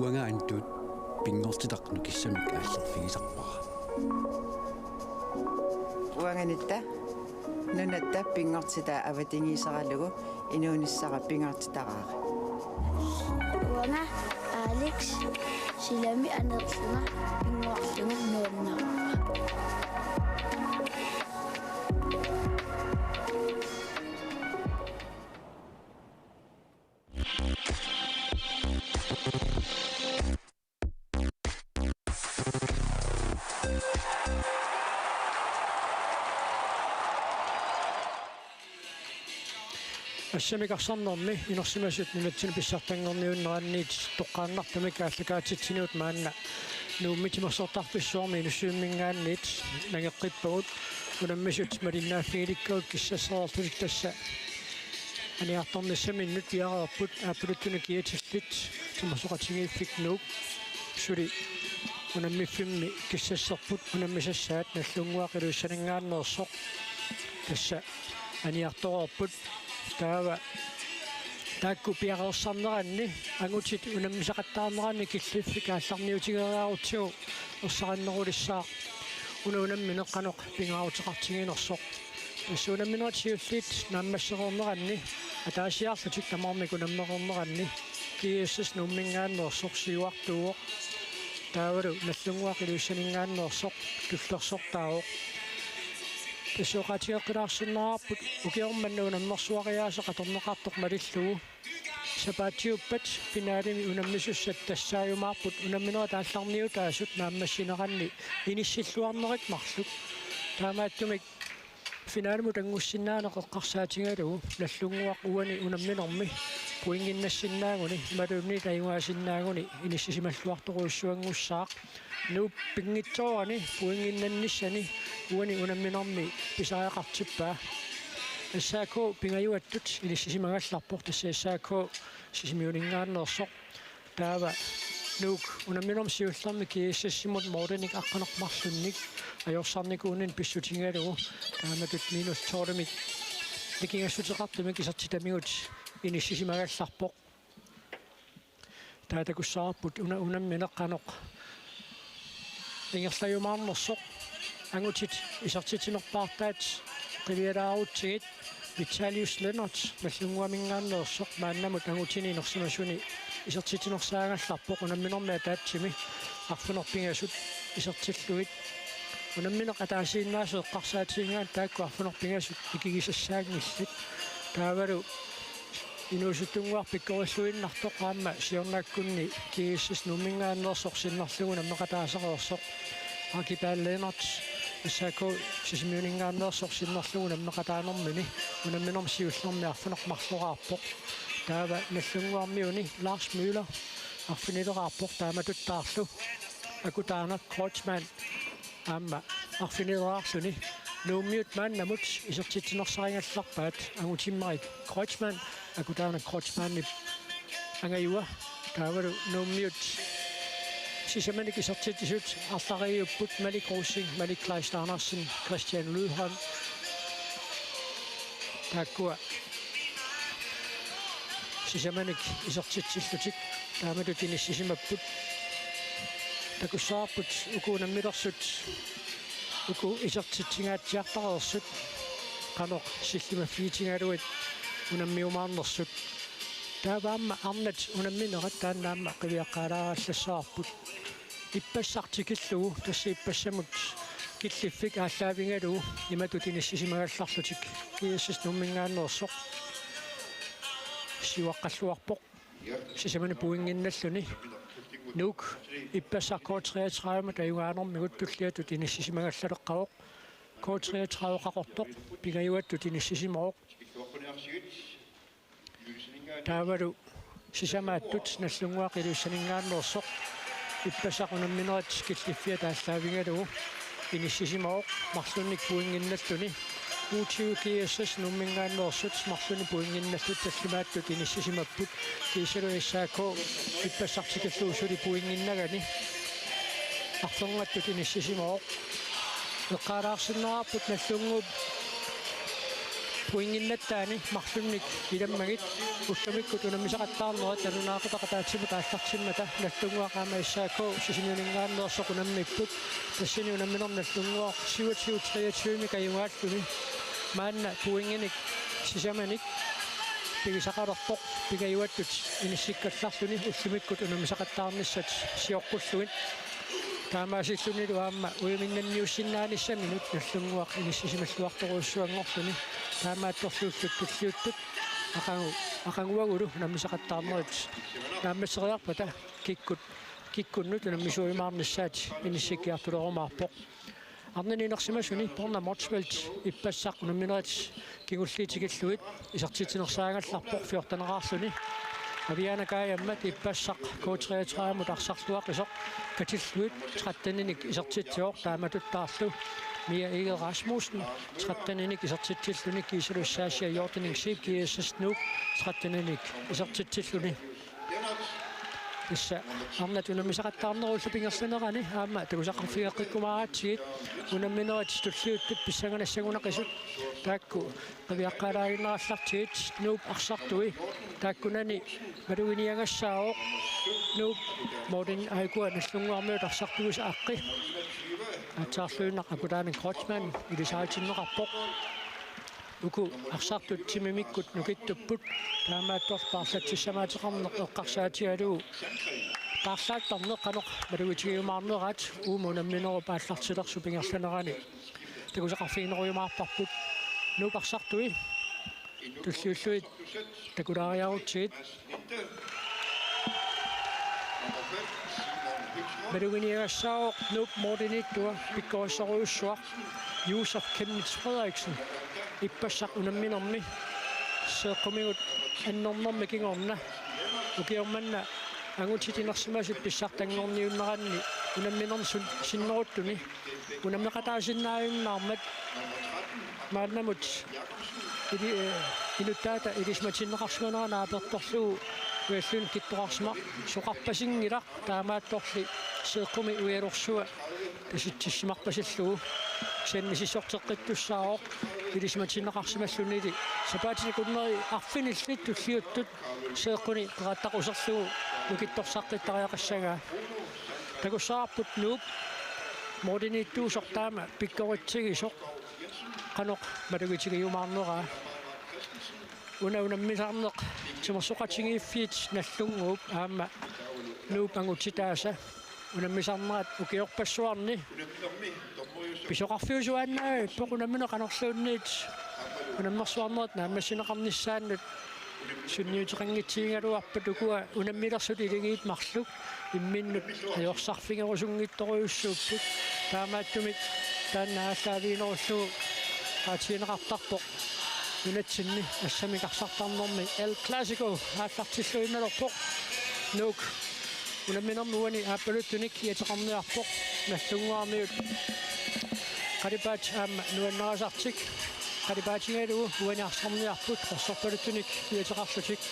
уангаантут пингортитақну киссамик ааллерфигисарпара уанганитта нунатта пингортита аватингисаралугу инуунissara пингортитараари уанга Алекс силами анерлуга пингуарлугу нууннараа ассамикарсарнэрми инерсимасут нунатсина писсартангорниуннеранниит тоққааннартамик ааллакаатитсиниут маанна нууммитимерсортарписсуарми инуссуиммингаанниит нагеққиппагут унаммисут малиннааффигиликкаут киссассаартулик тасса аниарторниссаминнут пиарерпут ааппулуттуна киатиллит тимасоқатигииффик нуук сули унаммиффимми киссассерпут унаммисассаат наллунгуақилуссанингааннерсоқ тасса аниарторерпут таава такку пиарерсарнеранни агутит унаммисақаттаарнеранни киллиффик аалларниутигераарутсигу орсараннерулиссаа унамминеққаноқ пингаарутеқартигинерсоқ тассуунамминератиуллит нааммассеқорнеранни атаасиарлутик тамаармик унаммеқорнеранни киэссэс нуммингааннерсоқ сиуартууоқ таавалу наллунгуақилуссанингааннерсоқ туллерсортаавоқ тассуоқатиаққилаарсиннаараппут укиорманна унаммерсуариаасеқ аторнеқартоқ малиллугу сапаатиуппат финаалими унаммисуссат тассааюмаарпут унамминера таалларниутаасут нааммассинеранни иниссиллуарнерик марлут таамааттумик финаалиму тангуссиннаанеқ эққарсаатингалугу наллунгуақ уани унамминерми пуингиннассиннаагуни малуунни таюаасиннаагуни иниссисималлуарторуиссуангуссаақ нуу пингитсоорани пуингиннанниссани уани унамминерми писариақартиппаа ассаако пингаюаттут иниссисимагалларпор тассаассаако сисимиулингааннерсоқ таава нуук унамминерми сиуллерми кииссассимут моорденик аққанеқмарлунник ajorсарникуунин писсутингалугу тааматут минус тоормик никингассутеқартумик исертитамигут иниссисимагалларпоқ таатакуссаарпут унамминеққаноқ ингерлаюмаарнерсоқ ангутит исертитинерпаартаат қивиалаарутсигит Vitalis Lennart наллунгуамингааннерсоқ мааннамут ангутини нерсимасуни исертитинерсаагалларпоқ унамминермаа таатсими арфунерпингасут исертиллугит унамминеқ атаасииннаасу эққарсаатиингаан таакку арфунерпингасут икигисассаагниллит таавалу инуусуттунгуар пиккориллуиннартоқ аама сиорнааккунни кииссис нуммингааннерсоқ синнарлугу наммеқатаасеқерсоқ акипааллeenart ассаако сисимиунингааннерсоқ синнарлугу наммеқатаанермини унамминерм сиуллерми арфунеқмарлораарпоқ таава наллунгуармиуни Lars Müller арфинилераарпоқ тааматуттаарлу акутаана Kreutzmann аама арфинилераарлуни нууммиут мааннамут исертитинерсаригалларпаат агутиммарик Kreutzmann акутаана Kreutzmann ангаюа таавалу нууммиут сисаманик исертитисут арлариуппут Malik Rosing Malik Kleist Andersen Christian Lydholm таккуа сисаманик исертитсиллутик тааматут иниссисимаппут такуссаарпут укуунаммилерсут уку исертитсингаатсиартареерсут канеқ силлимаффиитингалуит унаммиумаарнерсут тааваамма арнат унамминерат тааннаамма қивиаққалаараллассаарпут иппассартикиллугу тасси иппассамут киллиффик ааллаавингалугу иматут иниссисимагалларлутик киассис нуммингааннерсоқ сиуаққаллуарпоқ сисамани пуингинналлуни нук иппассаркоо 33 таюгаанермигут туллиатут иниссисимагаллалеққавоқ коо 33 қақортоқ пигаюаттут иниссисимаоқ таавалу сисамааттут наллунгуақилуссанингааннерсоқ иппасақунамминерат киллиффиа тааллаавингалугу иниссисимаоқ марлунник пуингинналлуни уутиукиассас нуммингааннерсут марлуни пуингинналлут таллимааттут иниссисимаппут кисалуиссаако иппассартикаллуусули пуингиннагани арфонгаттут иниссисимаоқ эққалаарсиннераарпут наллунгуп puinginnattaani marsunnik ilammagit ullamikkut unammisaqattaarnerat alunaaqutaqataatsimut aallarsimmata nallunguaqaama issaakko sisimiuningaanneersoq unammipput tassini unamminernallunguaq siut 23 kayungaalluni maanna puinginik sisamanik pigisaqalerpoq pigayuattut inissikkallarluni ullimikkut unammisaqattaarnissat siorqulluit taamaasilluni luaamma uiminnanniussinnaanissaminnut nallunguaq inissisimаллуарторуссуангорлуни таамаатторлууллут туллиуттут ақангуагулу наммисақаттаарнерит нааммассериарпата киккуннут наммисуимаарнissaат иниссикиартулерумаарпоқ арнининерсимасуни порна морцвелт иппассақ унамминерит кигуллиитигиллуит исартитинерсаагалларпоқ фиортанераарлуни Aviana kaayammat ippassaq K33 tarsarluaqisоq katillluit 13-nik isertitsior taamatuttaarlu Mia Egil Rasmussen 13-nik isertitsillunik kiisalussaassia Jordaning-Siip kiisassnuuk 13-nik isertitsilluni issa arnatunammisaqattaarnerullu pingersanerani aamma takusaqarfigeqqikkumaaraatsigit unamminerit tulliuttut pissanganassagunaqisut taakku qaviaqqalaaginnerallartigit nuup arsartui taakkunani maluiniangassaaoq nuup modin aikua nallunguarmiut arsartugus aaqqi atsaarluinnaq akutaanin Kreutzmann ilisaatinneqarpoq uku arsartut timimikkut nukittupput taamaattorpaarlatsissamaatiqarneq eqqarsaatigalu taarlaattarneqqanoq maluitigiumaarnerat uumunammineru paallartilersu pingerlanerani takusaqarfiineruimaarparput nuup arsartui tulliulluit takulaariarutsigit maluiniagassaaoq nuup moordinittua pikkorissoruussuaq Josef Chemnitz Frederiksen ippassaq unamminermi seeqqumigut annernermi kingorna ukiormanna angutitinersimasut pissartangorniunneranni unamminersun sinneruttuni unammeqataasinnaajunnаарmat maannamut inuttaata ilismatinneqarsumanerana apertorluu uallun kittoqarsmaq soqarpasingilaq taamaattorli seeqqumi uialursua tasittissimarpasillugu sannisissorteqqittussaaroq ilismatinneqarsimallunili sapaatiniqunneri arfinillit tulliuttut seeqquni qerattaquserlugu nukittorsaqqitariaqassagaa takussaarput nuup moordiniittuusortaama pikkorittigisoq qanoq malugitigiumaarneraa unammisarneq timersoqatigiiffiit nallunguup aamma nuup angutitaasa unammisarnerat ukiorpassuarni pisoqarfiusuannaa poqunammineq anorluunniit unammersuarnerat naammassineqarnissaannut sunniutiqangitsiingaluarpat ukua unammilersut iligiit marluk imminnut ajorsarfingerusungittoruussuupput taamaattumit taannaaallaaviinerullugu qaatiineqartarpoq unatsinni assamikarsartarnermi El Clasico aallartilluinnalerpoq nuuk unamminermi uani aappaluttunik iatеqarniarpoq nallunguarmiut qalipaat aamma nuannerasartik qalipaatigalugu uaniarsarniarput qorsorpaluttunik iatеqarlutik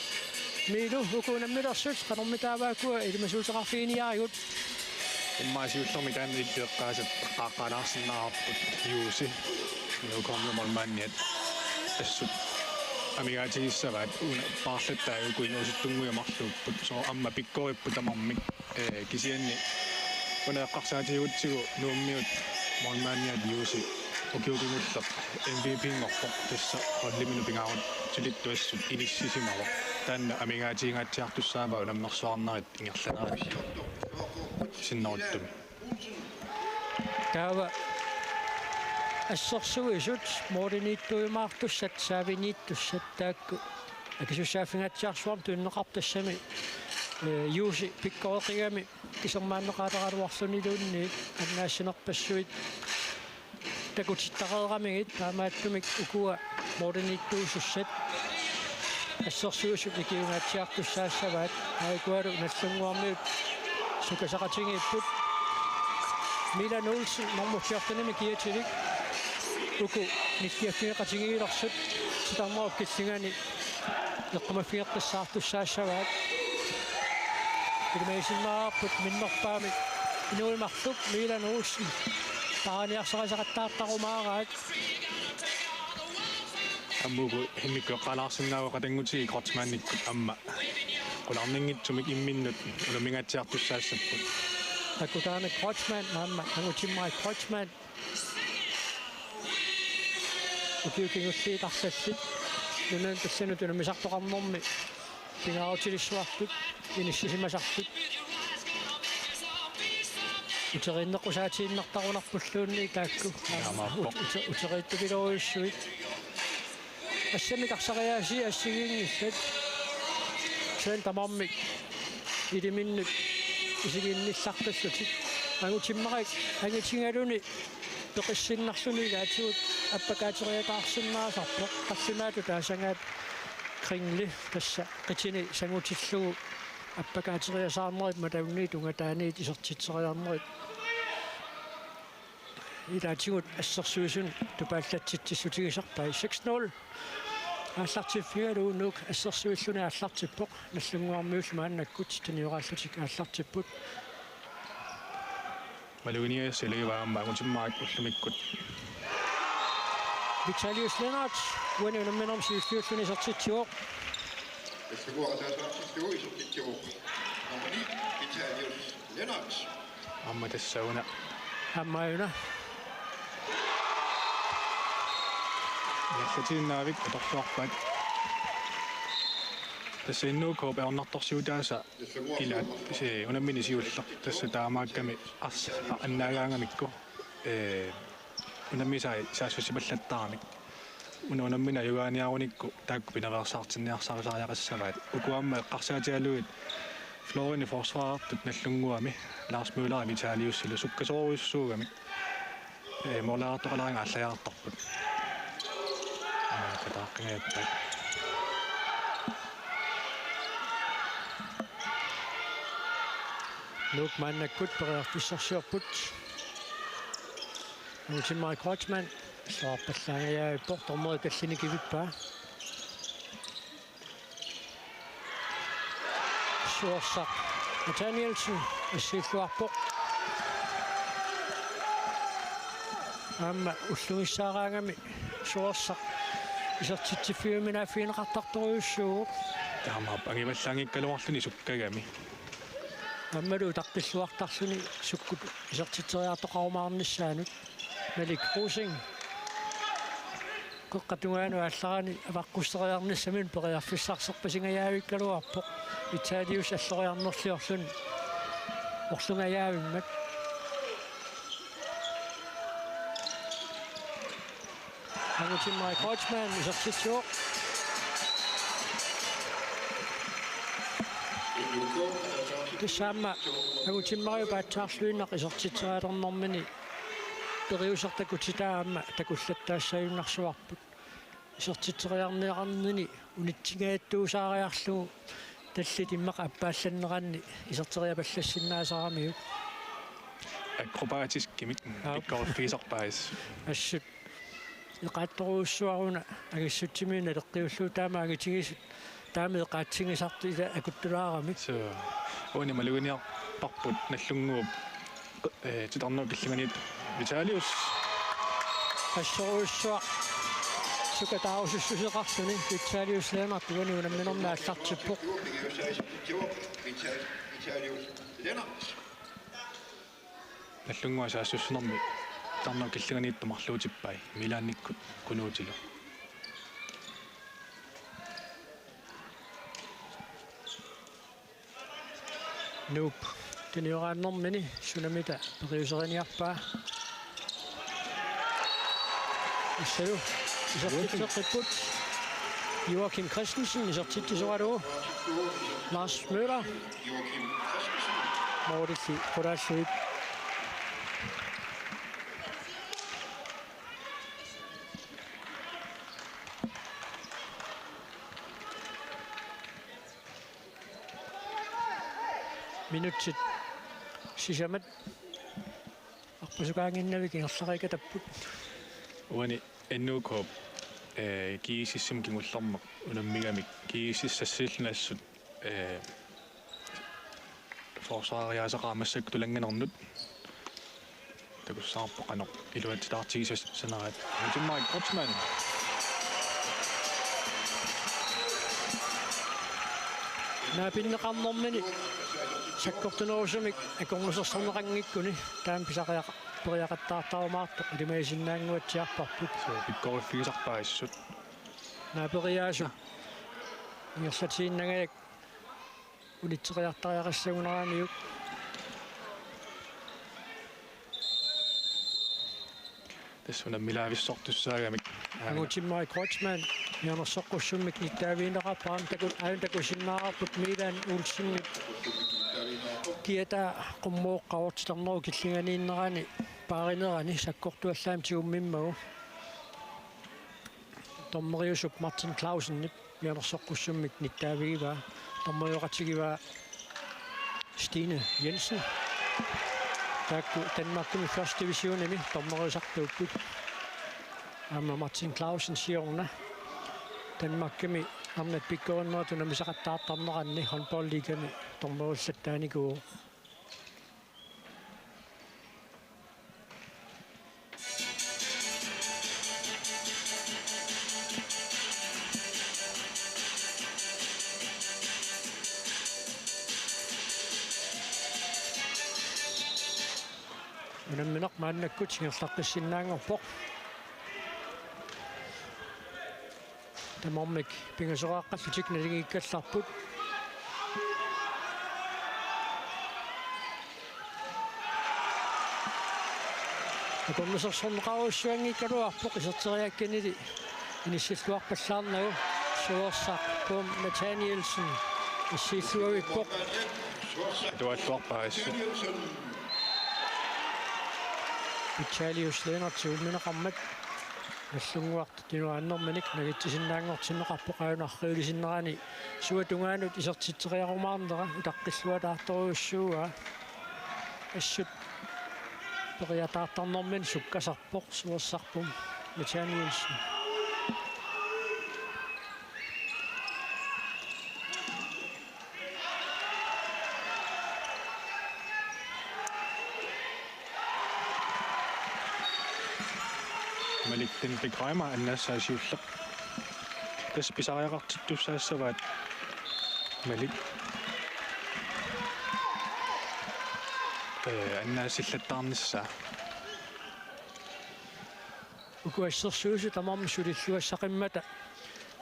miilu ukunammilersut qanormitaavaakua ilimasuuteqarfiiniarigut immaasiullermi taanniitteeqqaasat qaaqalaarsinnaarput juusi nuukornumormaanniat assut amigaatigissavat una paarlattaagu kuinuusuttunguyamarluupput so amma pikkoripputamormik kisianni unaeqqarsaatigiutsigu nuummiut mormaanniat juusi ukiukingullaq MVP-ngorpoq tassa qalliminu pingaarut tulittuassut inissisimavoq taanna amigaatigingaatiartussaava unammersuarnerit ingerlanerat sinneruttumi taava ассорсуисут моординииттуимаартуссат саавинииттуссат таакку акисуссаафингаатсиарсуарм туиннеқартассами юуси пиккооқигами кисермааннеқаалераалуарлунилуунни аннаассинерпассуит такутиттақеерамигит таамааттумик укуа моординииттуусуссат ассорсуисут икиунгаатсиартуссаассаваат аикуалу наллунгуармиут сукасақатингиппут Milan Olsen нормутсиартанами киатилик уку никкиаффиеқатигиилерсут ситармаруп киллингани эққумаффиеққиссаартуссаассаваат илмаисиммаарпут миннерпаами инуимарлук Milan Olsen параниарсерисақаттаартарумаараат аммугу химмикку қалаарсиннаава қатангути кротсмаанниккут амма qulaarninngitsumik imminnut ulumingatiartussaassapпут Akutaane Kreutzmann, mamma, angutimmai Kreutzmann. Ukiukingussiitarsallit. Nunun tassanutuna misartoqarnermi. Pingaarutilissuartut, inissimasartut. Uteriinnequsaatiinnartarunarpulluunni taakku. Uteriittupiloruissuit. Assamikarsariaasi assigiingislat. Sen tamarmik iliminnut isigiinnissartallutit angutimmarik angitingaluni peqissinnarsuni laatuut appakaateriataarsinnaasarpoq qarsimaatu taasangaat kringli tassa qitini sangutillugu appakaateriasaarnerit mataunniitunga taaniit isertitseriarnerit ilaatigut assersuusun tupaallatsitsissutigisarpai 6-0 ааллартиффигалуунук ассерсуиллуни ааллартиппоқ наллунгуармиуллу мааннаккут таниорааллутик ааллартиппут малуниас элеваамма агутиммаак уллумиккут Vitalius Lennart уанунамминерм сииффиуллуни сертитсуоқ амма тассауна аммаюна яллатиннаавик аторлуарпат тасса иннуукоо пеорнарторсиутааса килаат се унаммини сиуллер тасса таамаакками арс аннаагаангамикку унаммисай саассусипаллаттаарник унаммина югааниаруникку таакку пинереерсаартинниарсарисариақассаваат укуамма эққарсаатиалуит флорини форсваартут наллунгуами Lars Møller Vitaliussille sukkasoruissuugami морlaartoqalaanga аллаjaartarput катааққингаппат Nuk maannakut periartissarsiorput Ultimai Kreutzmann saarpallaangajaappoq tormeri kallinikivippa Suorsaq Nathanielsen assiilluarpoq Amma ullugissaaraangami suorsaq isertitsiffiuminaafiineqartartoriussuu таамаап агиваллаангиккалуарлуни суккагами аммалу тартиллуартарсуни суккут исертитсериартоқарумаарниссаанут Malik Rosing коққатунгаану алларани аваққуссериарниссамин периарфиссарсерпасингаjaавиккалуарпоқ Vitalius аллориарнерлиорлун орлунгаjaавиммат Ultimai Kreutzmann isертитсуоқ Тусаама агутиммариу паатсаарлуиннақ исертитсериалернэрмини периусертакутитаама такуллаттаассаюннарсуарпут исертитсериарниарнини унитсигааттуусаариарлугу таллит иммақа аппаалланнеранни исертериапаллассиннаасарамиу акробатискимик иккорфисарпаис ассут иқаатторуussуаруна агиссутсимиина леққиуллуу таама агитигисут таами эқаатсигисарту иса акуттулаарами so oni maluguniarparput nallunguup titarnu killimanit Vitalius ассоруussуа сукатаарусуссусеқарсуни Vitalius Lennart уани унамминерна аллартиппоқ nallungua saassussunermi tarnu killiganiittumarluutippai milaannikkut kunuutilu Noop tiniорааннэрмини сунамита периусерiniarpaa иссалу исертитсеққиппут Joachim Christensen исертитсисоқалуу Lars Møller Мордики Корашуит минутсит сисамат арпасукаангиннавик ингерларикатаппут уани эннуукоп киисиссим кингуллэрмақ унаммигамик киисиссассииллунассут форсаариаасақаамассак тулангинернут такуссаарпоқ анеқ илуатситаартигисас санараат Ultimai Kreutzmann naapinneqarnermini sakkortunerusumik akornusersorneqangikkuni taam periaqattaartarumaartoq ilimaisinnaanguatsiarparput pikkoriffigisarpaissut naaperiaasu ngersatiinnagayak unitseqiartariaqassagунераамиук тассуна милаависсортуссаагамик агутиммай Крeutzmann янерсоққуссуммик ниттаавиинеқарпаам такут такусиннаарпут милаан уулсиммик киата қуммооққавортилернеру киллинганииннерани пааринерани саккортуаллаам тигуммиммагу томмериусуп Мартин Клаусеннип янерсоққуссуммик ниттаавигива томмериоқатигива Stine Jensen такку Danmarkumi første divisionemi томмериусартууппут Amma Martin Clausen siorna Danmarkumi amnat pikkorunnertuna misaqattaartarneranni håndboldligami tormerullattaanigu unammineq maannakkut singerlaqqissinnaangorpoq тамормик пингасорааққаллутик налигиккалларпут акормусерсорнеқаруссуангиккалуарпоқ исертериакканили иниссиллуарпаллаарнагу суорсарпум Nathanielsen иссииллуавиппоқ туаллуарпаассу Vitalius Lennart улминеқармат аллунгуарт тинуааннэрманик нагитсисиннаангортиннеқарпоқаюнарриулисиннерани суатунгаанут исертитсериарумаарнера утаққиллуатаарторуссууа ассут периатаартарнэрман суккасарпоқ суерсарпум Nathanielsen малиттин пикрайма аннассаасиуллеқ тас писариақартиттуссаассаваат малик аннаассиллаттаарнissaа укуассерсуусу тамарми сулиллуассақиммата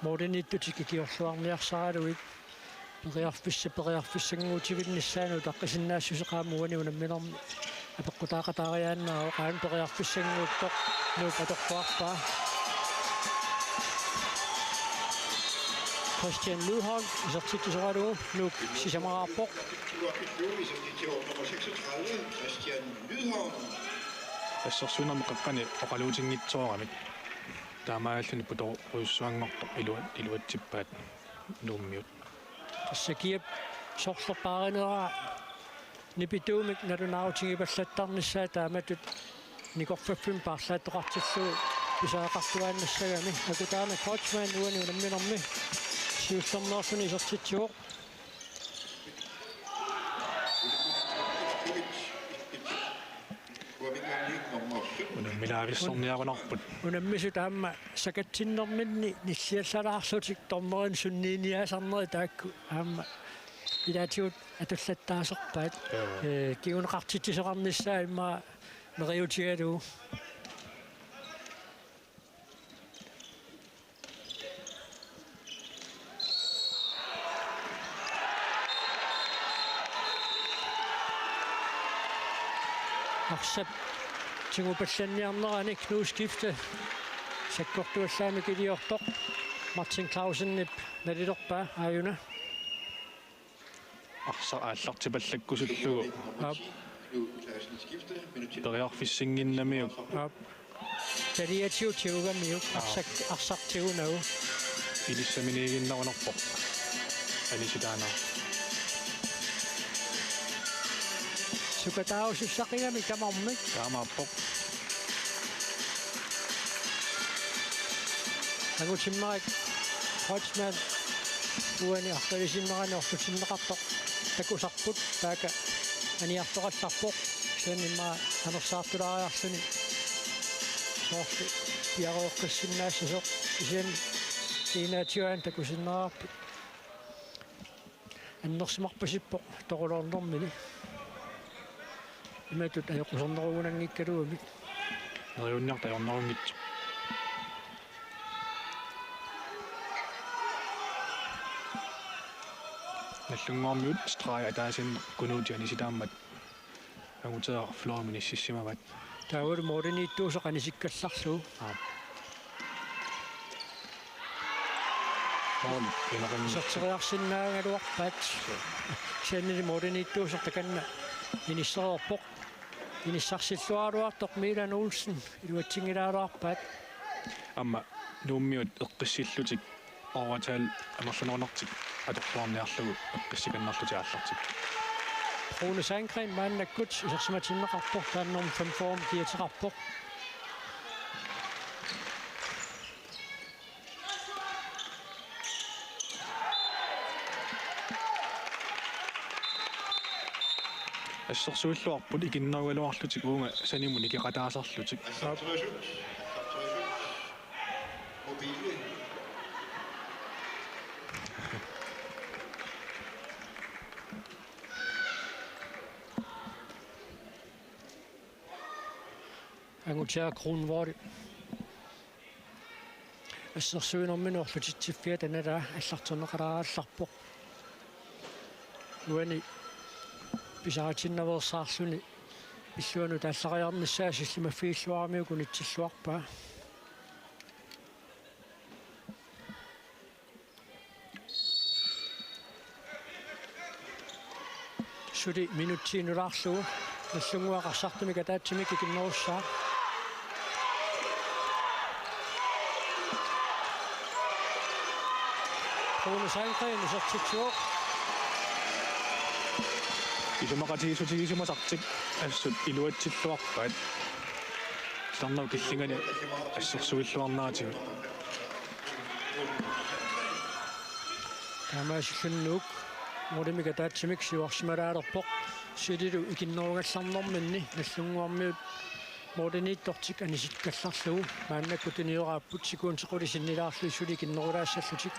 моодениттутик киорлуарниарсаралуик периарфиссангуутивиннссаану таққисиннаассусеқаамуани унамминерми апеққутаақатаариааннаа оқаан периарфиссангууттоқ нуупаторфуарпаа Christian Lydholm исертитсоралуу нууп сисамараарпоқ Christian Lydholm ассерсуунэрмеқаққани оқалуутингитсоорамик таамааллуни путоо уйуссуангорто илуатсиппаат нууммиут тассакиап сорлерпааринераа нипитуумик налунаавтигипаллаттарниссаа тааматут никорфаффим паарлааттоқартиллуу писаақартуааннассагами акутаана Крeutzmann уани унамминерми сиуллернерсуни исертитсуоқ унаммилаарissорниарунарпут унаммису таама сакатсиннэрминни ниллиаллалаарлутик торнерин суннииниасарнери таакку аама илаатиут атуллаттаасерпаат кигунеқартитсисоқарниссаа имма мериутигалуу арсап тигупалланниарнерани кнуускифте саккортуаллаами килиортоқ Martin Clausenнип налилерпаа ааюна арса ааллартипаллаккусуллугу skifte minut периарфиссингиннамиук талиатиутигугамиук арсартигунагу илиссаминигиннарунарпоқ алиситаанаа сукатаусуссақигами камармик таамааппоқ агутиммаак Крeutzmann уани арталисиннерани ортутиннеқартоқ такусарпут таака аниартоқалларпоқ сианимма анерсаартулаариарсуни соорти пиароққиссиннаассасоқ исиан тинаатиуан такусиннераарпут аннерсимарпасиппоq тоqulornermini иматут аёқусорнеруунангиккалуамик Neriunniarta jornerungit. Nallunngormiut straaja taasin kunuutiani sitaammat angutera florminissisimavat. таавал моринитtuuso qanisиккалларсуу Moon inarin сортериарсиннаагалуарпаат сианнили моринитtuuso таканна инissерерпоq инissарсиллуаруартоq Милан Олсен илуатсингилаалуарпаат amma nuummiut eqqissillutik overtal amerlunornertik atorluarniarlugu eqqissikannerlutiaallartik. Rune Sandgren maannakgut isarsimatinneqarpoq taannorm 5 form kiateqarpoq Assersuulluarput ikinnerualuarlutik uunga sanimun ikiqataasarlutik. Mobilen. ангутиа круунвори ассерсуинэрминуорлутитсиффиа таналаа аллартунеқалараалларпоq уани писаратиннаверсаарлуни иллуану тааллариарниссаа силлимаффииллуарамиу кунитсиллуарпаа суди минутсиинулаарлугу наллунгуақарсартуми катаатсимик икиннеруссаа Rune Sandgren isartitsuoq Isumaqatigisutigisumасартик ассут илуатсиллуарпаат сарнау киллингани ассерсуиллуарнаатигут тамаасиллуннук модими катаатсимик сиуарсималаалерпоq силилу икиннеругалларнэрминни наллунгуармиут модиниттортик анисиккалларлугу мааннаккутиниорааппут сикуунтеқулисиннилаарлу сули икиннерулаассаллутик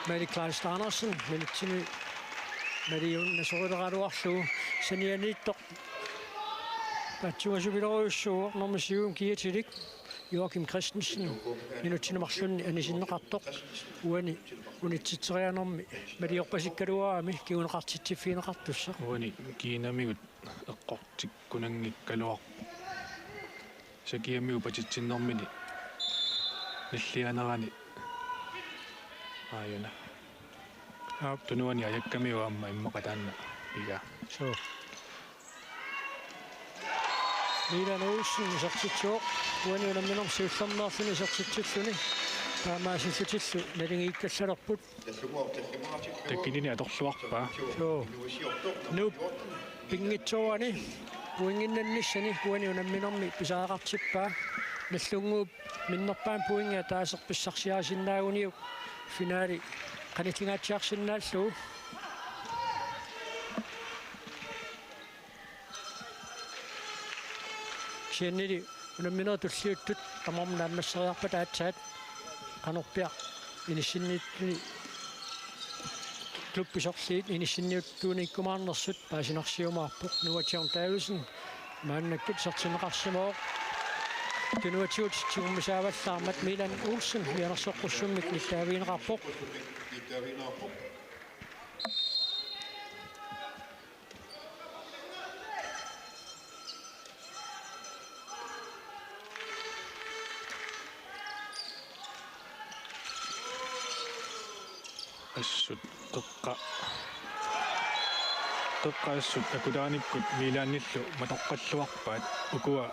Mary Klaus Andersen минутсими Мариун насорилераалуарлугу санианитто патсуасубилеруйуссуу нормасиум киатилик Joachim Christensen минутсинемарлунни анисиннеқартоқ уани унитситсерианерми малиорпасиккалуаами киунеқартитсиффиинеқартуссақ уани киинамигут эққортик кунангиккалуар сакиамиу патитсиннэрмини наллианерани Ayun na. Tunuan niya, yag kami wa may makatan na. Iga. So. Milan Olsen isartitsuoq uani unamminor siullarnaarluni isartitsilluni taamaasillutилlu nalingikkallarput Takkinini atorluarpa. So. Nup pingitsuani puinginnannissani uani unamminormi pisaaqartippaa nallunguup minnerpaan puingia taaserpissarsiaasinnaauniu finaali qanillingaatiarsinnaallu siannili unamminor tulliuttut tamorm naammasseriarpa taatsaat qanorpiaq inissinniittuni klubbisorliit inissinniuttuuni ikkumaarnersut paasinarsiumaarpoq nuatiorn taavisen maannakkut sertineqarsimooq Kinuatiutitsuummisaavallarmat Milan Olsen mianersoqqussummik nittaaviineqarpoq Assut teqqaassut akulaanikkut Milanillu matoqqalluarpaat ukua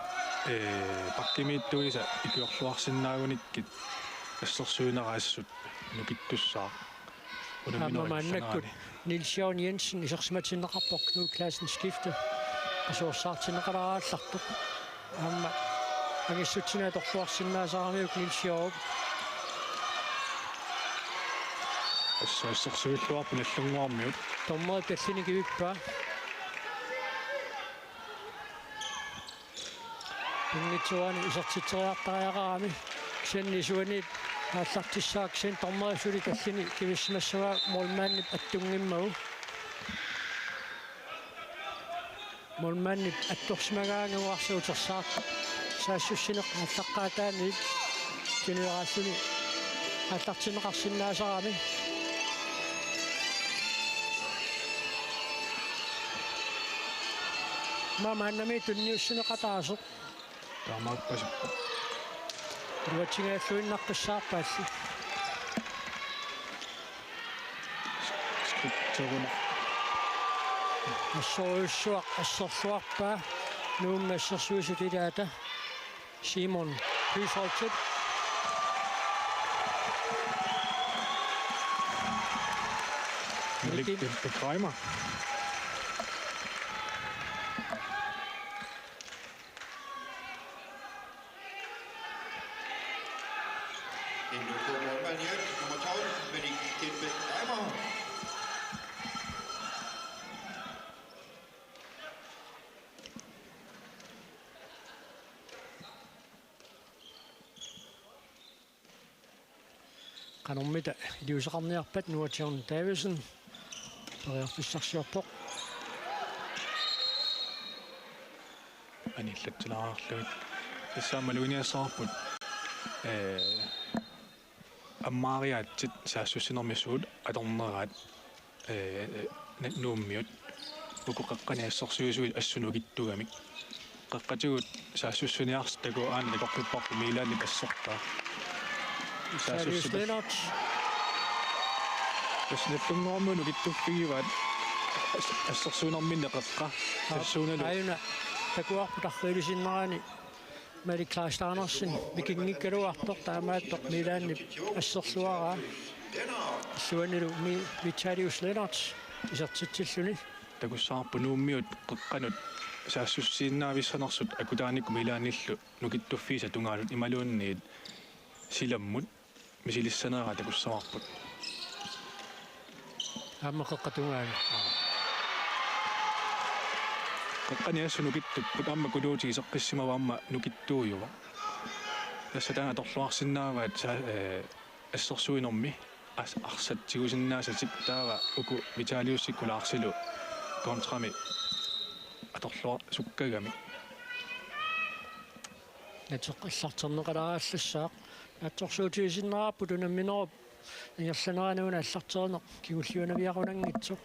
pakkimiittuisa ikiorluarsinnaagunikit assersuinaraassut nukittussaa unamminorimaannakkut Nils Jørgen Jensen isarsimatinneqarpoq Knud Klassen skifte qasuorsaartinneqalaraаллартоq аама агиссутсина торлуарсиннаасаармиук Nils Jørgen assersuilluarpu nallunguarmiut томмоо таллиникивиппаа пингитсуани исертитсериартариақарами Sen suani аллартиссаак син тормерисули таллини кивиссимассага молмааннип аттунгиммагу молмааннип атторсимагаангуарсуутерсаат саассуссинеқ аллаққаатаани кинуарассуни аллартинеқарсинаасарами мамааннами тунниуссинеқатаасо таамааппасиппа руатсигааллуиннаққиссаарпаалли скриптторуна ассоруйуссуақ ассорлуарпаа нууммассерсуисутилаата Simon Højfolket Ligger det på Kreimer? Nu får målmand hjem, nummer 12, men ikke kæmpe Kreimer. qanormita iliusaqarniarpat nuatiorn Davidsen periarfissarsiorpoq аниллатсилаарарлуит иссаамалуиниассаарпут аммаариаатсит саассуссинэрмиссуут аторнераат нууммиут укоқаққаниассорсуисуит ассунугиттугамик қаққатигут саассуссуниарс таку аана коққиппарпу милаани тассортаа Lennart таснаттунгоормуну гиттуффигиваат ассорсуунэрминнеқеққа тассууналу ayuna takuarputarriilusinnerani Malik Klaas Andersen vikingikkaluartoq taamaattoq milaanni asserluaraa suanilu Vitalius Lennart isertitsilluni такуссаарпу нууммиут қеққанут саассуссииннаависсанерсут акутааникку милааниллу нукиттуффиса тунгаалут ималуунниит силаммут мисилиссанераа такуссаварпут аммақеққатунгаани қеққаниассу нукиттуппут аама кулуутигисеққиссимаваама нукиттууюва тассатаана торлуарсинааваат ассерсуинерми арсатсигусиннаасатик таава уку виталиуссиккулаарсилу контрами аторлуар суккагами натеққиллартернеқаларааллассаақ атсорсуутигисиннераарпут унамминеруп ингерланерануна аллартернеқ кигуллиунавиарунангитсо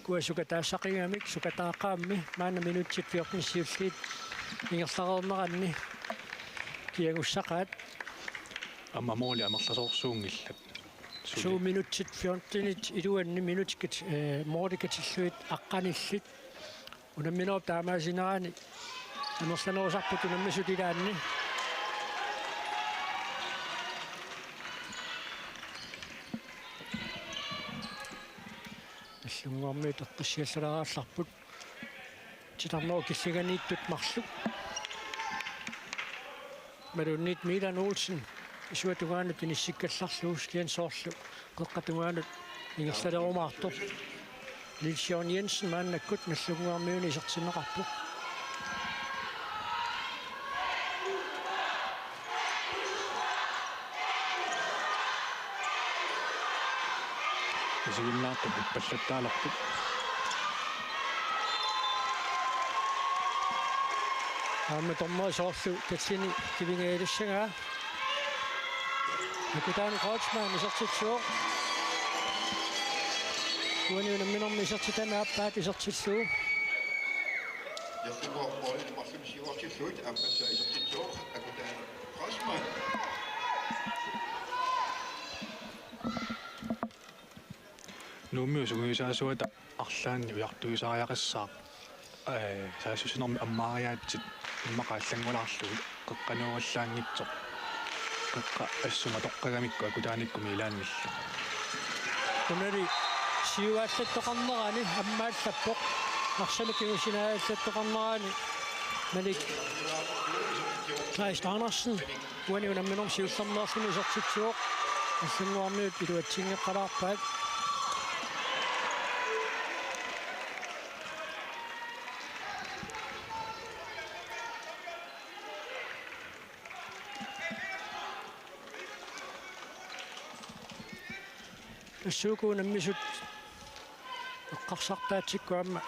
куасука таассақигамик сукатаақаамми маана минутсит 14 ингерларернеранни киагуссақаат амма моли амерласоорсуунгиллат 2 minutsit 14 iluanni minutkit moorikatsilluit aqqanillit unamminerup taamaasinerani anerlanerusarput unammasutilaanni аллунгуармиут эққиссиаллалааралларпут тиларнеру киллиганииттут марлук малуннит Милан Олсен исуатугаанут иниссиккалларлуус киансоорлу қеққатугаанут ингерлалерумаартор Нилсjørn Jensen мааннаккут наллугуармиуни исертинеқарпу исигиннаартупут паллаттааларпут аама тормоосоорлу тассини кивингаалуссагаа накутаан коучман исертитсуу уануна минорми исертитанааппаат исертиллуу Jeg tror, at bolden var simpelthen også til slut, at man så er til tog, at man der Kosman. нууммиусугуисаасуата арлаанни уяртуисаариақассаа саассусинерми аммаариаатсит иммақааллангулаарлугу қеққануаллаангитсоқ қеққа ассума тоққагамикку акутааникку милааннилла унали сиуааллаттоқарнерани аммааллаппоқ арсалукигусинааллаттоқарнерани Malik Klaas Andersen уануна минорми сиулларнеерлуни исертитсуоқ аллунгуармиут илуатсингеққалаарпаат тассуукуунаммисут эққарсартаатиккуамма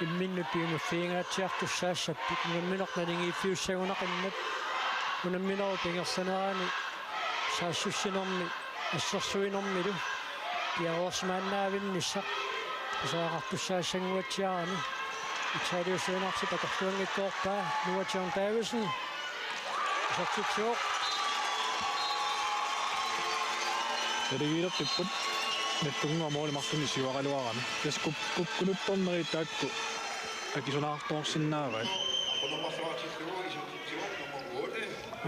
имминнутиумаффиингаатсиартуссаассаппик унамминорнанигииффиуссагунақиннат унамминеру пингерсанераани саассуссинерми ассерсуинэрмилу иаруарсимааннаавинниссақ исаақартуссаассангуатсиарани италиусуинарси такорлуангиккоорпаа нуатион таависни исартитсуоқ эригилертиппут наттунгуамоoli мартуни сиуаралуарами тас купкунуппернеритаакку акисунаартуорсиннааваа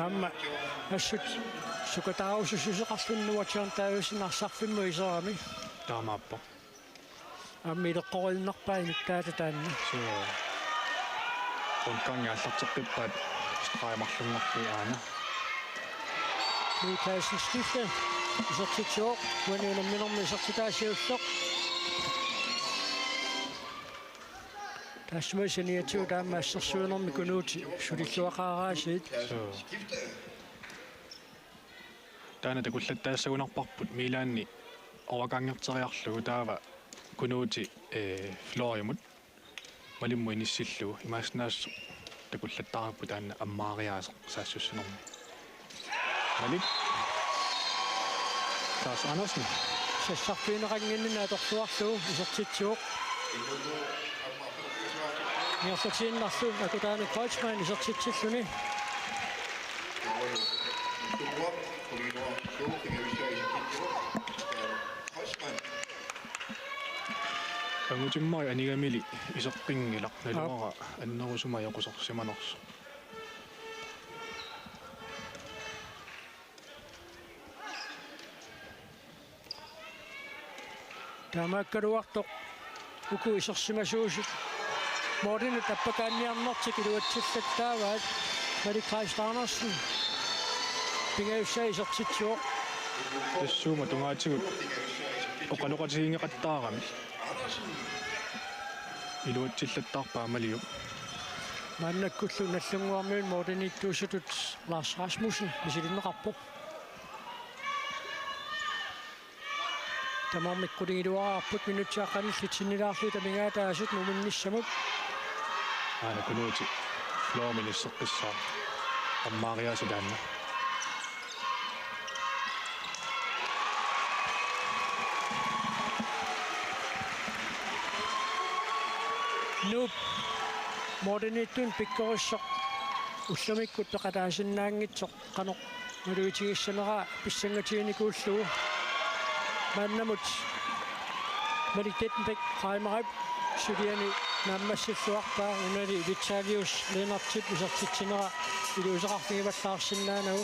амма ассут сукатааусусусеқарлуннуатион таависинарсарфимму исерами таамааппо аммилеққорилнарпаи таата таанна соо онкангааллартеққиппаат страимарлунгорфи аана Lukasen skifte. Isartitsoo. Wanunamminermi isartitaasiullaq. Taassumasaniatiu taammaassersuinermi kunuuti sulilluaqaaraasiit. таана такуллаттаассагунарпарпут милаанни овакангертериарлугу таава кунуути флоримут малимму иниссиллугу имааснаассо такуллаттаараппу таана аммаариаасеқ саассуссинерми малик тас анасни Sassarfiineqanginnina atorluarluu isartitsuu. Niarlatiinnarlu akutaani Kreutzmann isartitsilluni. Angutimmai anigamili isoqqingilaq naluara annerusuma yoqusarsimanersu Taamaakkaluartoq uku isersimasuusut Morten tappakaanniarnertik iluatsillattaavaat Malik Kreistarnersen pingaussaa isertitsuoq тассуума тунгаатигут оқалоқатигингеқаттаарами илуатсиллаттаарпаа малиу Mannakullu nallunguarmiun Mortenittuusutut Lars Rasmussen misilinneqarpoq Tamarmikkulingiluaraarput minutiaqqanillitsinnilaarlu tamingaataasut numinnissamut аана кунуути флооминissеққиссаа аммаариаасилаанна Nup Mortenittun pikkorissoq ullamikkut peqataasinnaaangitsoq qanoq maluutigissanera pissangatiinikuullugu maannamut Maliktettenbæk Reimerib suliani naammassilluarpaa unali Vitalius Lennartit isartitsinera iluuseqarfigivallaarsinnaanagu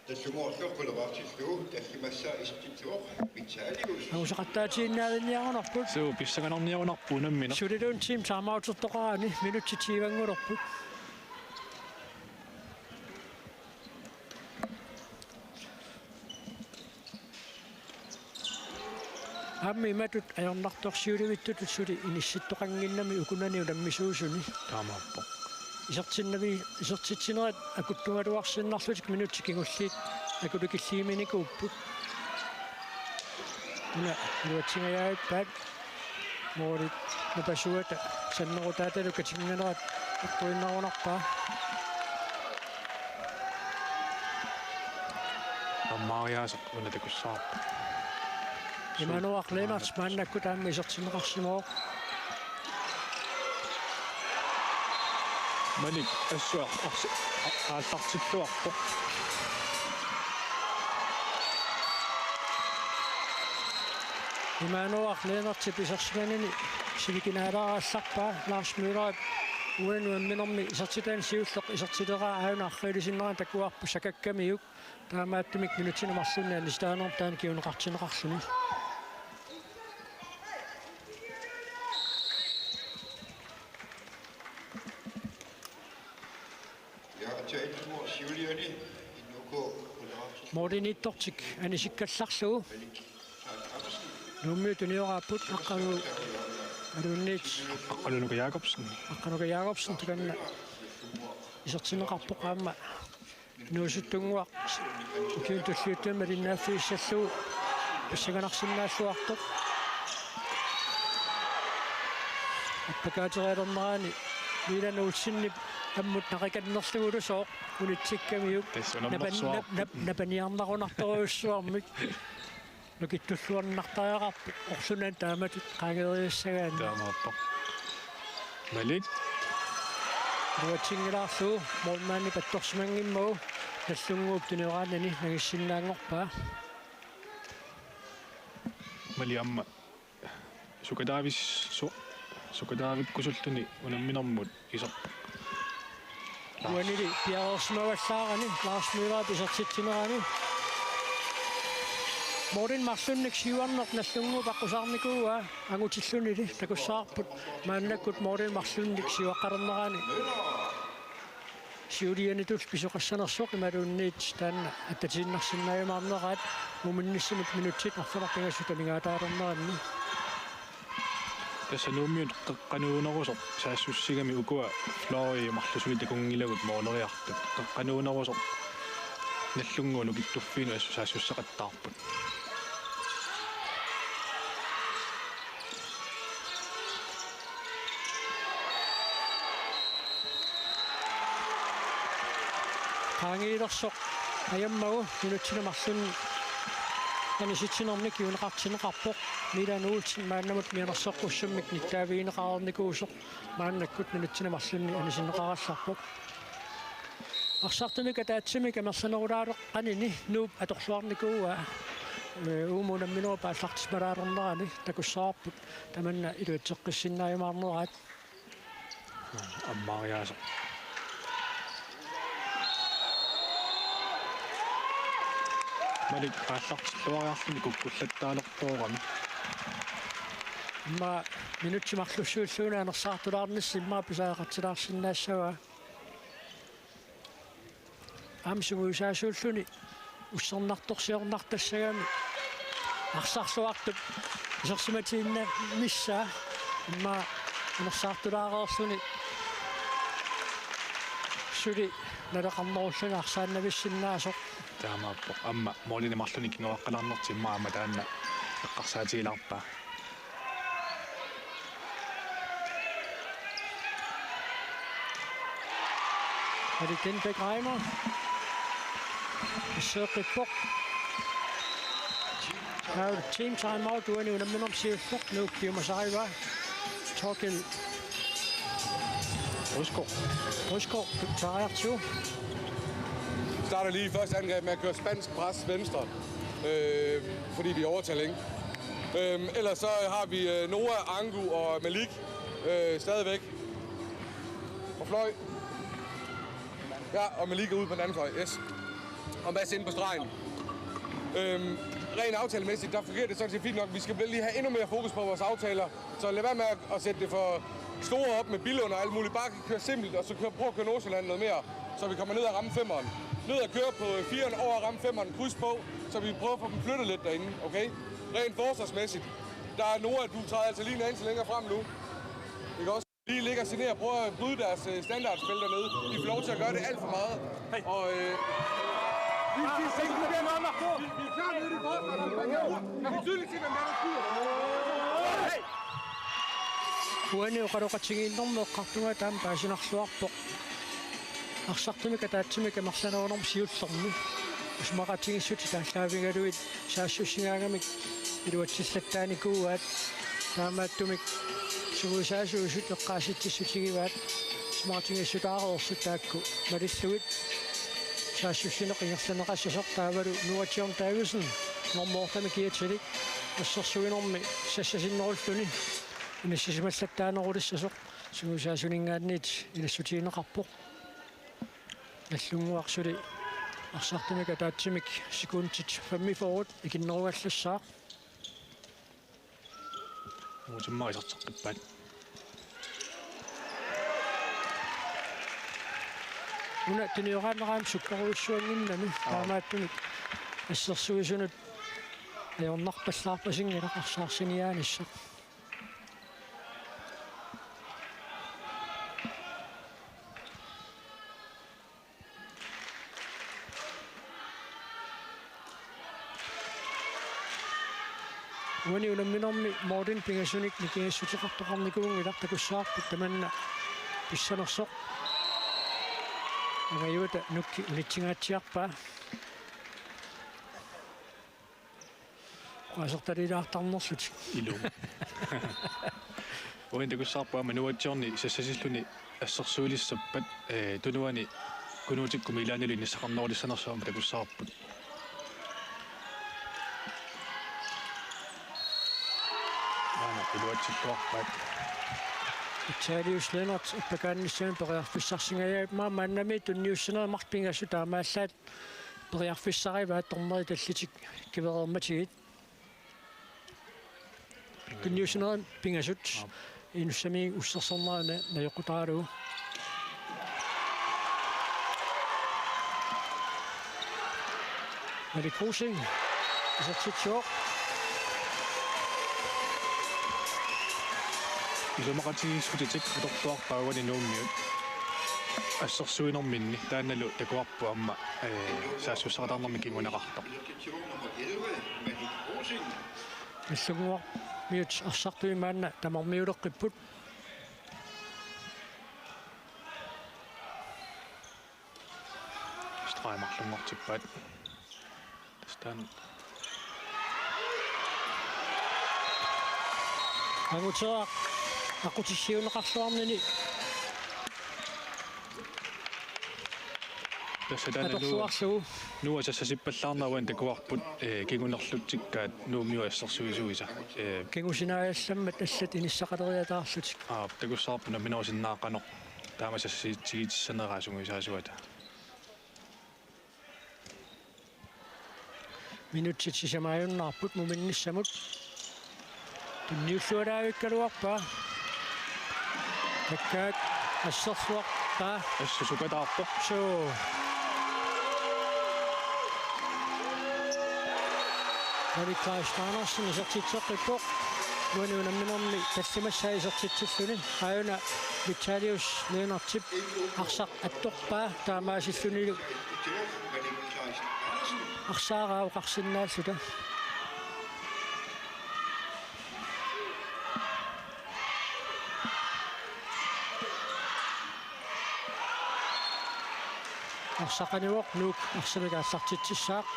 тассугуорлууккулераартиллугу таллимассаа исертитсуоқ Vitalius Amusaqattaatiinnaalinnniaqanerput суу писсаганерниарунарпу наммина Suliluun team timeoutertoqaraani minuttitiivangulorput Ammi matut ajornartorsiulivittutut suli inissittoqanginnami ukunani ulammisuusuni таамааппо isertinnerat akuttungaluarsinnarlutik minuttikingulliit akulikilliiminikkuupput una luatsingajaippaat moorit napasuata sannerutaatalukatinganerat aqtuinnarunarpaa аммаариаасеқ унатакуссаарпа Immanuarleenarts maannakku taammi isertinneqarsimooq малик ассуа ааллартиллуарпо Immanuarleenarts pisersimanini sivikinaalaaraallarpaa Lars Møller uanuamminermi isertitaan siulleq isertileraa aunarriilisinneran takuarpu sakakkamiuk taamaattumik minutinumarlunnaani staanertaan kiuneqartineqarluni ja taitmo siuliani innuko kuleraartil Mortenittortik anisikkallarlugu nummiutunioraapput aqqalu aluunniit аққалунука Jakobsen aqqanuka Jakobsen tukanna isertineqarpoqaamma nuusuttunguaq kiintulliuttuama linnaaffiissalluu пассаганарсиннааллуартоқ аппакаатериалернерани милануутсиннип аммут нақиканнерлугулусоо улитсиккамиук напаниарнарунарторуйуссуармик нукиттуллуарнартариақарпу орсунан тааматут qaageriussagaani таамааппа малик дуатсингилаарлуу молмаани патторсимангиммагу таллунгууп тунераанани нагиссиннаангорпаа мали амма сукадаавиккусултуни унамминэрмут исоқ уанили пиаорсмаваллаарани лаарсмилаа писартитсинерани морин марсунник сиуарнер наллунгуу паққусаарникууа агутиллунили такуссаарпут мааннаккут морин марсунник сиуаққарнерани сиулианитул писоқассанерсоқ ималуунниит таанна аттатииннарсиннааюмаарнераат муминниссимит минутсит арфалаққигассутамигаатаарнеранни тассанууммиут қеққануунерусоқ саассуссигами укуа флори марлусуни такунгилагут моолериартут қеққануунерусоқ наллунгуну киттуффину ассу саассуссақаттаарпут хаангиилерсоқ аяммагу минутсинамарлун аниситсинерник юнеқартинеқарпоқ милануултин мааннамут мианерсоққуссуммик ниттаавиинеқарникуусоқ мааннаккут минутсинамарлунни анисинеқаралларпоқ арсартумик атаатсимик амерсанерулаалеқ қанини нууп аторлуарникууа уумунамминеру пааллартисмалаалернерани такуссаарпут таманна илуатсеққиссиннааюмаарнераат аммаариаасоқ малик ааллартиллуариарлуни куккуллаттаалертоорами ма минутсимарлуссууллууна анерсаартулаарнисси иммаа писаақатсилаарсиннаассава амсугуусаасууллуни уссернарторсиорнартассагами арсарлуартуп исерсиматиинна миссаа иммаа анерсаартулаареерлуни сули налеқарнеруллуна арсааннависсиннаасоқ таамааппо амма моолини марлуни кингеққалаарнертиммаа амма таанна эққарсаатигиларпаа Ariken Begreimer. Søkkerbuk. Her er team timeout, du er nu nemlig om sig fugt nu, Bjørn Masaiva. Torkel. Røsgaard, du tager 20. Starter lige første angreb med at køre spansk pres venstre, fordi vi er overtaling. Ellers så har vi Noah, Angu og Malik stadigvæk på fløj. Ja, og Malik er ude på den anden fløj, yes. Og Mads inde på stregen. Rent aftalemæssigt, der fungerer det sådan set fint nok. Vi skal lige have endnu mere fokus på vores aftaler. Så lad være med at sætte det for store op med Billund og alt muligt. Bare køre simpelt, og så prøve at køre Nordsjælland noget mere, så vi kommer ned og ramme 5'eren. Ned og køre på 4'eren over og ramme 5'eren, kryds på, så vi prøver at få dem flyttet lidt derinde, okay? Rent forsvarsmæssigt. Der er Noah, du træder altså lige en anelse længere frem nu. Ikke også? Lige ligger og ned og prøver at bryde deres standardspil dernede. De får lov til at gøre det alt for meget. Og vi er klar nede i forsvaret. Man kan tydeligt se, hvem der skyder. Uani uqaluqatsigiinnermu eqqartunga taam paasinarluarpoq арсартумика таатсимика марсанаунерм сиуллерми усмақатигиссути тааллаавигалуит саассуссигаагамик илуатсиллаттааникууаат таамааттумик сугусаасуусут эққааситсиссутигиваат смартингиссутаареерсут таакку малиллугит саассуссинеқингерланеқассасоқ таавалу нуатиорн таависен нормоортами киатсалик ассерсуинерми сассасиннеруллуни инассисималлаттаанерулиссасоқ сугусаасунингаанниит илассутиинеқарпоқ наллунгуарсули арсартумика таатсимик секундтит 5 forward икиннеругаллассаа муутиммарисартеққиппаат уна тиниораанераам суккаруиссуангиннами таамааттуник ассерсуисунут аёрнарпаллаарпасингила арсаарсиниааниссақ Uani unamminormi Morten Pingassunik nikingassutiqartoqarnikuungilaq takussaarput tamanna pissanersoq. Angayuta nukki unitsingaatiarpaa. Qasertalilaartarnersutik. Ilum. Uin takussaarpaa manuatjorni sassasilluni assersuulissappat tunuani kunuutikkum ilaanili nissaqarnoorlissanersuam takussaarput. Iluatsilluarpaat. Italius Lennart appakaannissaami periarfissarsingajaipmaa maannami tunniussanermarpingassu taamaallaat periarfissarivaat torneri tallitik kiverermatigit. Tunniussaneram pingasut inussami ussersornerana najoqutaalugu. Mali Krusing isertitsuoq. Ilumaqatigisutitik atortuarpaaguani nuummiut assersuinerminni taannalu takuarpu amma saassussaqatarnermi kingunaqartoq Illuguaq miut arsartuimaanna tamarmiuleqqipput straimarlungortippaat tastaan angutseaq aqutissiuneqarluarnini tasataanalu nuwa sassasippallaarnaruan takuarput kingunerlutsikkaat nuummiu assersuisuisa kingusinaajassammat allat inissaqaleriataarlutik takussaarpuna minuusinnaaqanoq taama sassasitigitissanneraasungуисаасуата minutsit muminnissamut tunniullualaavikkaluarpaa takkaat assersuarpaa ассусукатаарпо soo Klaus-Andersen isertitseqqippoq uanuunamminermi tassimassaa isertitsilluni aajuna Vitalius Lennartip arsaq attorpaa taamaasillunilu arsaaraauqarsinnaalluta arsaqaniuoq nuuk arsamikaassartitsissaaq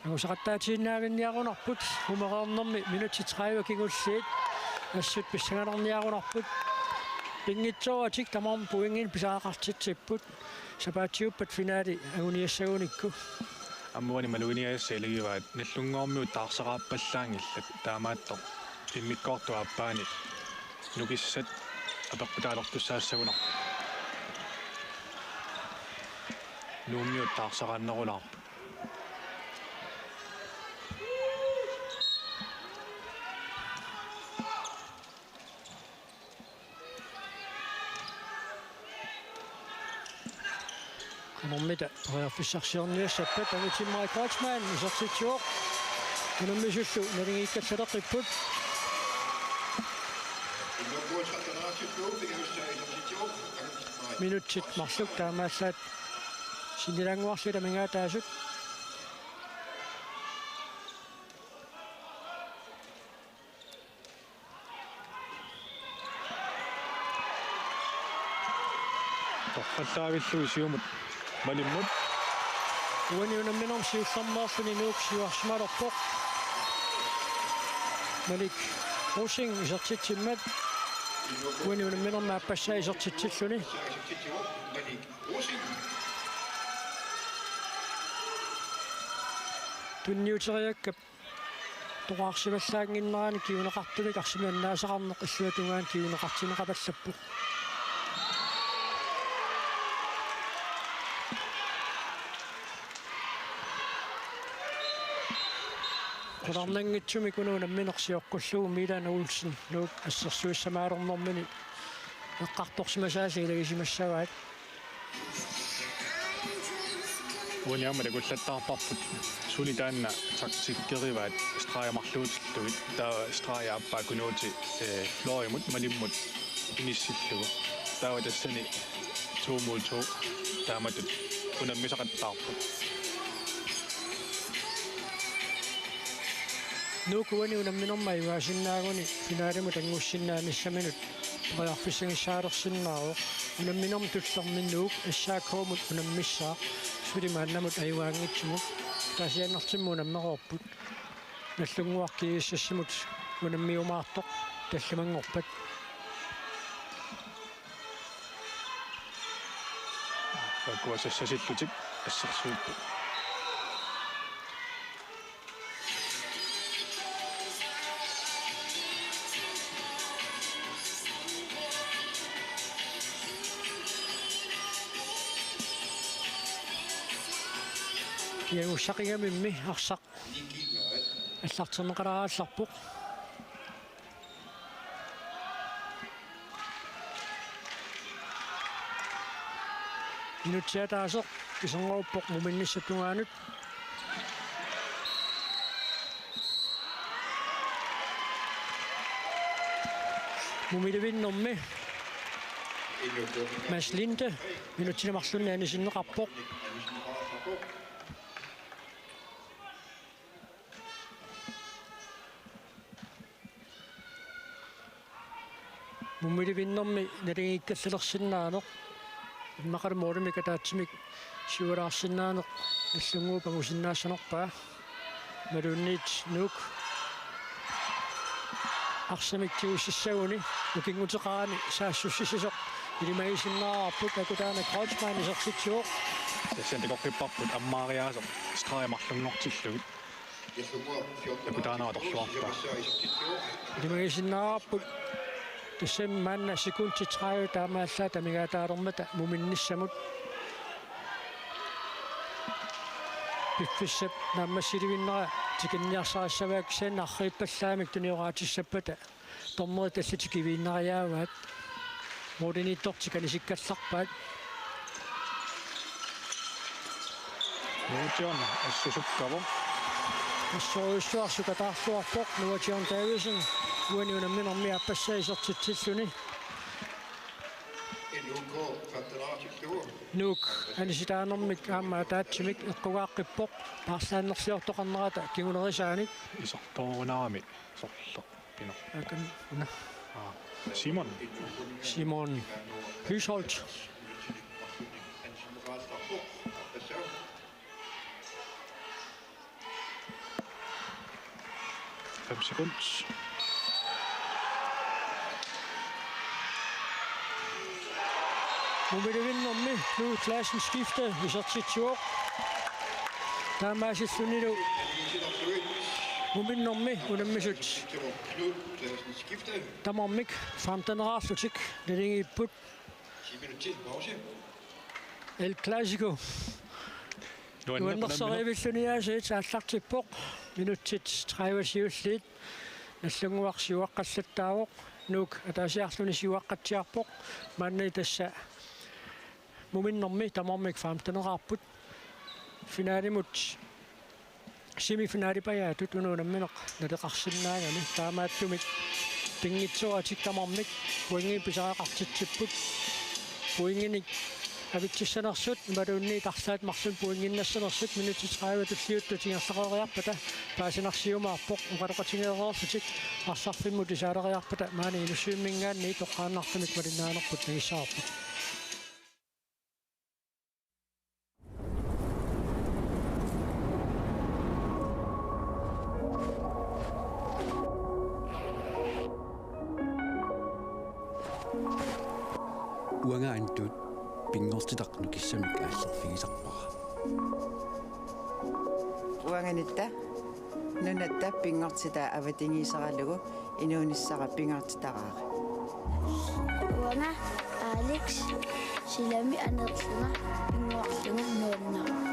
Angusaqattaatiinnaavинниарунарпут humeraarnermi minutti 30 kingulliit assut pissangalerniarunarput pingitsoratik tamarm puingin pisaaqartitsipput sapaatiuppat finaali aguniassagуникку аммуани малуиниассаилагиваат наллунгоормиут таарсерааппаллаангилла таамааттор иммиккоортуаппаани нукиссат апеккутаалертуссаассагунар нууммиут таарсерааннерулаарпу Mormita periarfissarsiorniussappat agutimmarik Kreutzmann isertitsuoq unummisullu nalingiikkatsaleqqipput minutsit marluk taamaallaat sinilanguarsula mingaataasut torqallaavilluu siumut malimmut uaniunamminerm siullarneerluni nuuk siuarsimalerpoq Malik Krusing isertitsimmat uaniunamminerma appassaa isertitsilluni tunniuteriakkap toqaarsimallaanginnerani kiuneqartunik arsimannaasaqarneq illuatungaan kiuneqartineqapallappuq Qunarnangitsumi kunuunamminersiorqullugu Milan Olsen nuuk assersuissamaalornermini eqqartorsimasaasi ilagisimassagaat униама такуллаттаарпарпут суни таанна тактиккериваат страяамарлуутиллугит таа страяаппаа кунуути флоримут малиммут иниссиллугу таава тассани 2-2 тааматут унаммисақаттаарпут nuukuani unamminormai uasinnaaguni finaalimu tanguussinnaannissaminut qajarfissangissaarersinnaaru unamminorm tullerminnuuk assaakhoomut unammissaa sulimaannamut ajuaangitsumut taasiannartimmu unammeqorput nallunguarkigissasimut unammiumaartoq tallamangorpat kuasassasitlutik assarsuuppu Ussaqingamimmi arsaq аллартэрнеқалараалларпоқ инутсиатаасоқ кисонгоуппоқ муминниссатунгаанут мумилевиннэрми маслинте минутсинамарлуннаанисиннеқарпоқ мумилевиннэрми налигиккаллерсиннаанеқ иммақалумуулумика таатсимик сиулаарсиннаанеқ аллунгуу пагусиннаассанерпаа малуунниит нук арсамиктиуссагуни укингутеқарани саассуссисисоқ илимагисиннаарпут акутаана кроучмаанисерситсуоқ сентекорпиппарпут аммаариаасоқ страамарлунгортиллугит акутаанааторлуарпаа илимагисиннаарпут тусем манна секунти 30 таамааллаа тамигаатаалермата муминниссамут пиффиссап наммассиливиннера тикинниарсаассаваак сен аррииппаллаамик туниораатиссаппата тормери таллати кивииннариааваат модиниттортиканисиккалларпаат нуутион ассусуккаво ассоруссуарсукатаарлуарпоқ нуутион тависен уаниунамминерми аппассаисертитсиллуни нук аниситаанермик аама таатсимик эққугааққиппоқ паарлааннерсиортоқарнерата кигунерисааник исорторунаами сорло пино акан уна Simon Hysholt 5 sekunder. Nu vil det vinde om med. Nu er klassen skiftet. Vi så til tjok. Der er masser af sundet ud. Nu vil den om med. Og den med sødt. Der må om ikke. Frem den raslutik. Det er ikke put. El Clasico. Nu er der så revisioneret. Så er sagt til pok. Minut til 30 slit. Jeg slunger var sivakat sæt der. Nu er der særligt sivakat til pok. Men det er så. Mumin nommi tamamik famtana rapput finali mut semifinali paya tutunu namminaq naliqarsinnaagani taamaattumik pingitsuatik tamammik puingi pisaaqartitsipput puinginik avitsissanersut maluunni tarsaat marsun puinginnassanarsut minuti 30 tulliuttutigerlaqeriarpata paasinarsiumaarpoq uqaloqatingeerersutik arsarfimmu tisaaleriarpata maani inussiummingaanni toqqaannartumik malinnaanerput nagissaarput уангаантут пингортитақну киссамик ааллерфигисарпара уанганитта нунатта пингортита аватингисаралугу инуунissара пингортитараара уанга Алекс силами анерлуна пингуарлуна нууннараа